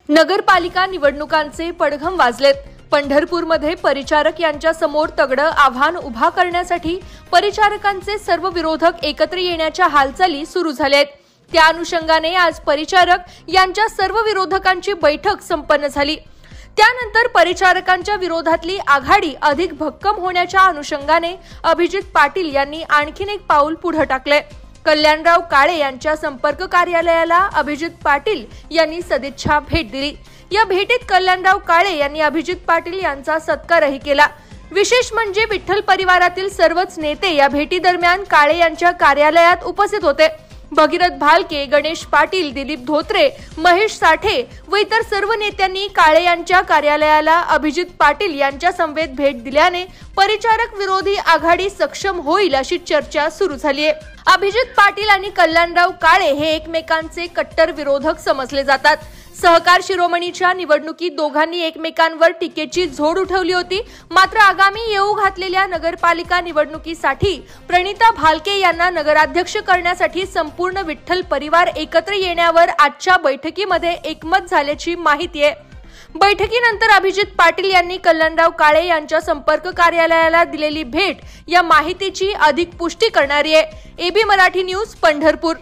नगरपालिका निवडणुकांचे पडघम वाजलेत। पंढरपूरमध्ये परिचारक यांच्या समोर तगडं आव्हान उभा करण्यासाठी परिचारकांचे सर्व विरोधक एकत्र येण्याच्या हालचाली सुरू झाल्यात। त्या अनुषंगाने आज परिचारक यांच्या सर्व विरोधकांची बैठक संपन्न झाली। त्यानंतर परिचारकांच्या विरोधातली आघाडी अधिक भक्कम होण्याच्या अनुषंगाने अभिजित पाटील यांनी आणखीन एक पाऊल पुढे टाकले। कल्याणराव काळे यांच्या संपर्क कार्यालयाला अभिजित पाटील यांनी सदिच्छा भेट दिली। या भेटीत कल्याणराव काळे यांनी अभिजित पाटील यांचा सत्कारही केला। विशेष म्हणजे विठ्ठल परिवारातील सर्वच नेते या भेटी दरम्यान काळे यांच्या कार्यालयात उपस्थित होते। भगीरथ भालके, गणेश पाटील, दिलीप धोत्रे, महेश साठे व इतर सर्व नेत्यांनी काळे यांच्या कार्यालयाला अभिजित पाटील यांच्या समवेत भेट दिल्याने परिचारक विरोधी आघाडी सक्षम होईल अशी चर्चा सुरू झाली आहे। अभिजित पाटील आणि कल्याणराव काळे हे एकमेकांचे कट्टर विरोधक समजले जातात। सहकार शिरोमणीच्या निवडणुकीत दोघांनी एकमेकांवर टीकेची झोड उठवली होती। मात्र आगामी येऊ घातलेल्या नगरपालिका निवडणुकीसाठी प्रणिता भालके यांना नगराध्यक्ष करण्यासाठी संपूर्ण विठ्ठल परिवार एकत्र येण्यावर आजच्या बैठकीमध्ये एकमत झाल्याची माहिती आहे। बैठकीनंतर अभिजित पाटील यांनी कल्याणराव काळे यांच्या संपर्क कार्यालयाला दिलेली भेट या माहितीची अधिक पुष्टी करणारी आहे। AB Marathi news, Pandharpur.